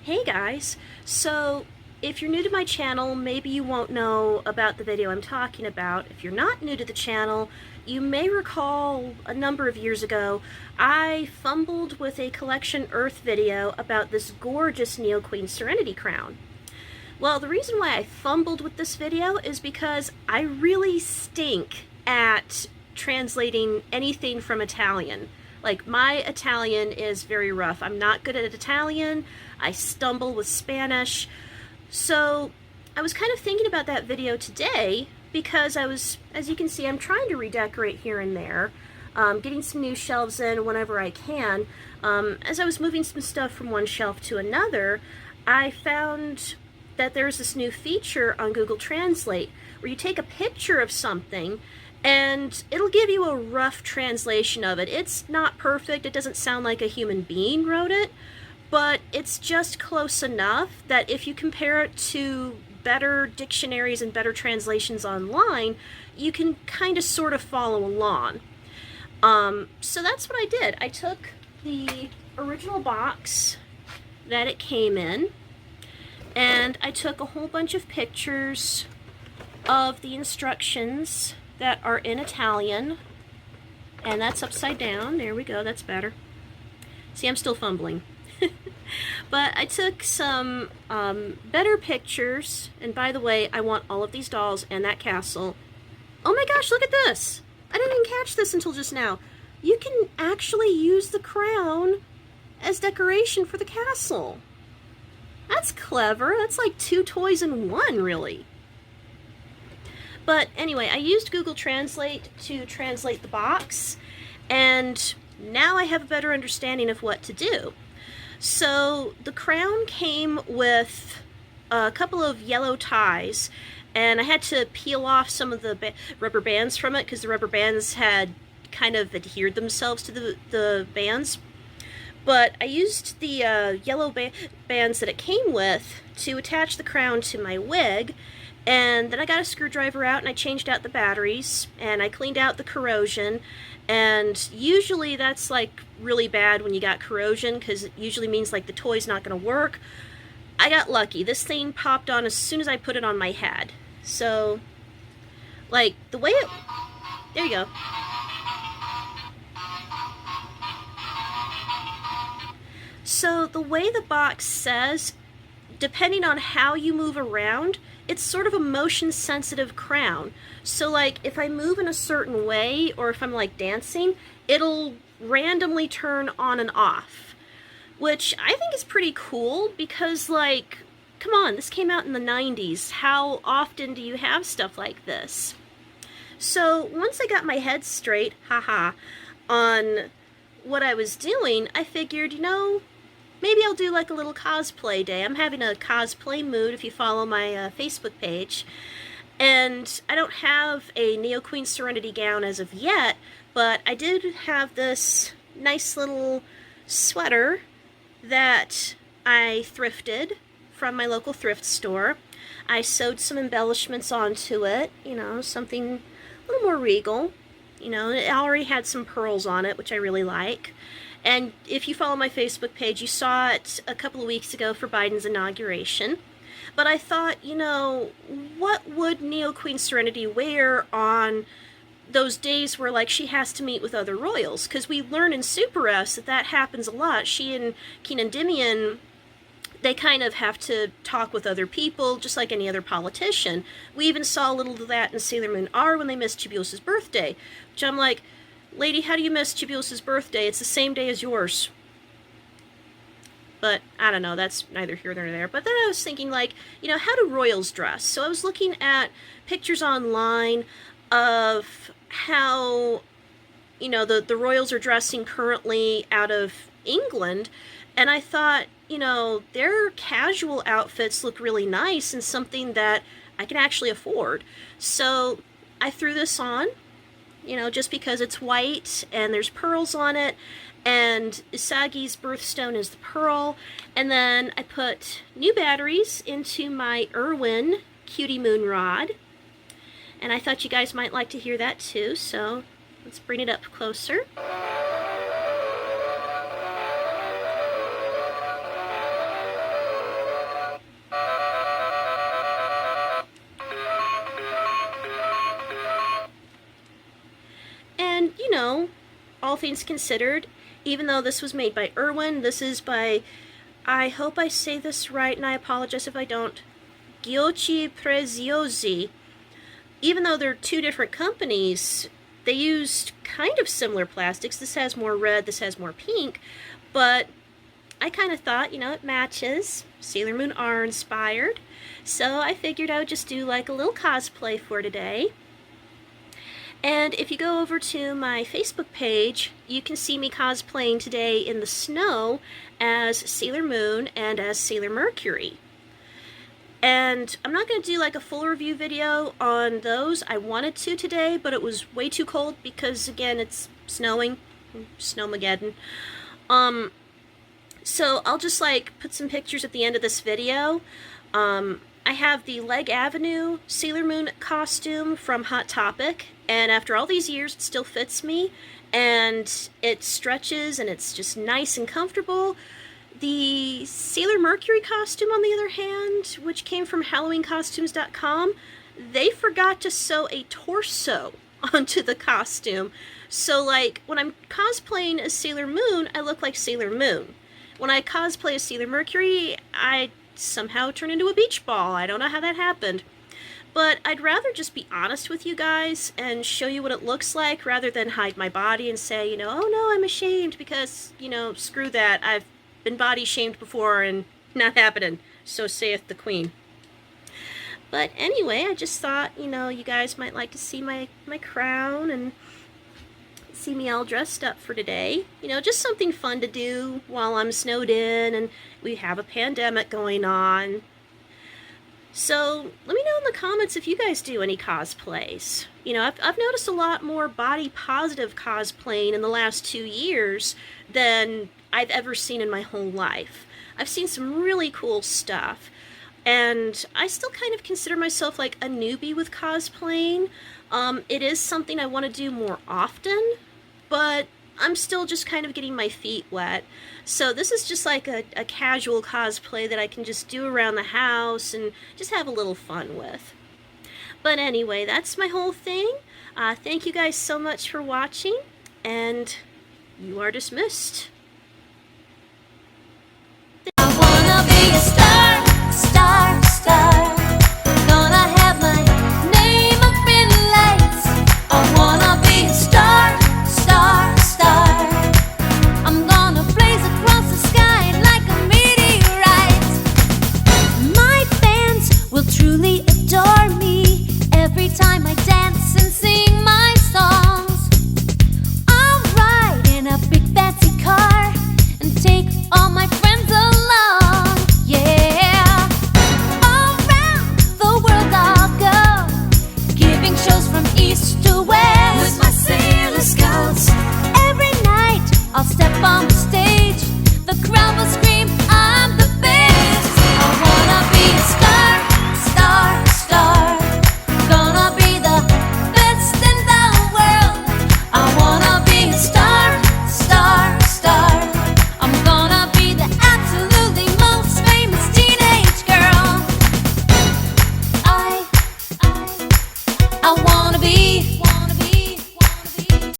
Hey guys, so if you're new to my channel, maybe you won't know about the video I'm talking about. If you're not new to the channel, you may recall a number of years ago, I fumbled with a Collection Earth video about this gorgeous Neo Queen Serenity crown. Well, the reason why I fumbled with this video is because I really stink at translating anything from Italian. Like, my Italian is very rough. I'm not good at Italian. I stumble with Spanish. So I was kind of thinking about that video today because as you can see, I'm trying to redecorate here and there, getting some new shelves in whenever I can. As I was moving some stuff from one shelf to another, I found that there's this new feature on Google Translate where you take a picture of something and it'll give you a rough translation of it. It's not perfect, it doesn't sound like a human being wrote it, but it's just close enough that if you compare it to better dictionaries and better translations online, you can kind of sort of follow along. So that's what I did. I took the original box that it came in, and I took a whole bunch of pictures of the instructions that are in Italian, and that's upside down. There we go, that's better. See, I'm still fumbling. But I took some better pictures, and by the way, I want all of these dolls and that castle. Oh my gosh, look at this! I didn't even catch this until just now. You can actually use the crown as decoration for the castle. That's clever. That's like 2 toys in one, really. But anyway, I used Google Translate to translate the box, and now I have a better understanding of what to do. So the crown came with a couple of yellow ties, and I had to peel off some of the rubber bands from it because the rubber bands had kind of adhered themselves to the bands. But I used the yellow bands that it came with to attach the crown to my wig, and then I got a screwdriver out and I changed out the batteries, and I cleaned out the corrosion, and usually that's like really bad when you got corrosion because it usually means like the toy's not going to work. I got lucky. This thing popped on as soon as I put it on my head. So, like, the way it... There you go. So the way the box says, depending on how you move around, it's sort of a motion-sensitive crown. So like, if I move in a certain way, or if I'm like dancing, it'll randomly turn on and off. Which I think is pretty cool, because like, come on, this came out in the 90s. How often do you have stuff like this? So once I got my head straight, haha, on what I was doing, I figured, you know, maybe I'll do like a little cosplay day. I'm having a cosplay mood if you follow my Facebook page. And I don't have a Neo Queen Serenity gown as of yet, but I did have this nice little sweater that I thrifted from my local thrift store. I sewed some embellishments onto it, you know, something a little more regal. You know, it already had some pearls on it, which I really like. And if you follow my Facebook page, you saw it a couple of weeks ago for Biden's inauguration. But I thought, you know, what would Neo Queen Serenity wear on those days where, like, she has to meet with other royals? Because we learn in Super S that happens a lot. She and King Endymion, they kind of have to talk with other people, just like any other politician. We even saw a little of that in Sailor Moon R when they missed Chibiusa's birthday. Which I'm like, lady, how do you miss Chibiusa's birthday? It's the same day as yours. But, I don't know, that's neither here nor there. But then I was thinking, like, you know, how do royals dress? So I was looking at pictures online of how, you know, the royals are dressing currently out of England. And I thought, you know, their casual outfits look really nice and something that I can actually afford. So I threw this on. You know, just because it's white and there's pearls on it, and Usagi's birthstone is the pearl, and then I put new batteries into my Irwin Cutie Moon Rod, and I thought you guys might like to hear that too, so let's bring it up closer. all things considered, even though this was made by Irwin, this is by, I hope I say this right and I apologize if I don't, Giochi Preziosi. Even though they're two different companies, they used kind of similar plastics. This has more red, this has more pink, but I kind of thought, you know, it matches. Sailor Moon R inspired. So I figured I would just do like a little cosplay for today. And if you go over to my Facebook page, you can see me cosplaying today in the snow as Sailor Moon and as Sailor Mercury. And I'm not going to do like a full review video on those. I wanted to today, but it was way too cold because, again, it's snowing. Snowmageddon. So I'll just like put some pictures at the end of this video. I have the Leg Avenue Sailor Moon costume from Hot Topic, and after all these years it still fits me, and it stretches and it's just nice and comfortable. The Sailor Mercury costume, on the other hand, which came from HalloweenCostumes.com, they forgot to sew a torso onto the costume. So, like, when I'm cosplaying as Sailor Moon, I look like Sailor Moon. When I cosplay as Sailor Mercury, I somehow turn into a beach ball. I don't know how that happened. But I'd rather just be honest with you guys and show you what it looks like rather than hide my body and say, you know, oh no, I'm ashamed because, you know, screw that. I've been body shamed before and not happening. So saith the queen. But anyway, I just thought, you know, you guys might like to see my crown and see me all dressed up for today. You know, just something fun to do while I'm snowed in and we have a pandemic going on. So let me know in the comments if you guys do any cosplays. You know, I've noticed a lot more body positive cosplaying in the last 2 years than I've ever seen in my whole life. I've seen some really cool stuff. And I still kind of consider myself like a newbie with cosplaying. It is something I want to do more often, but I'm still just kind of getting my feet wet. So this is just like a casual cosplay that I can just do around the house and just have a little fun with. But anyway, that's my whole thing. Thank you guys so much for watching, and you are dismissed. I wanna be a star, star, star. Gonna have my name up in lights. I wanna be a star, star, star. I'm gonna blaze across the sky like a meteorite. My fans will truly adore me every time I dance and sing my songs. I'll ride in a big fancy car and take all my friends along. Yeah, around the world I'll go, giving shows from east to west with my Sailor Scouts. Every night I'll step on the stage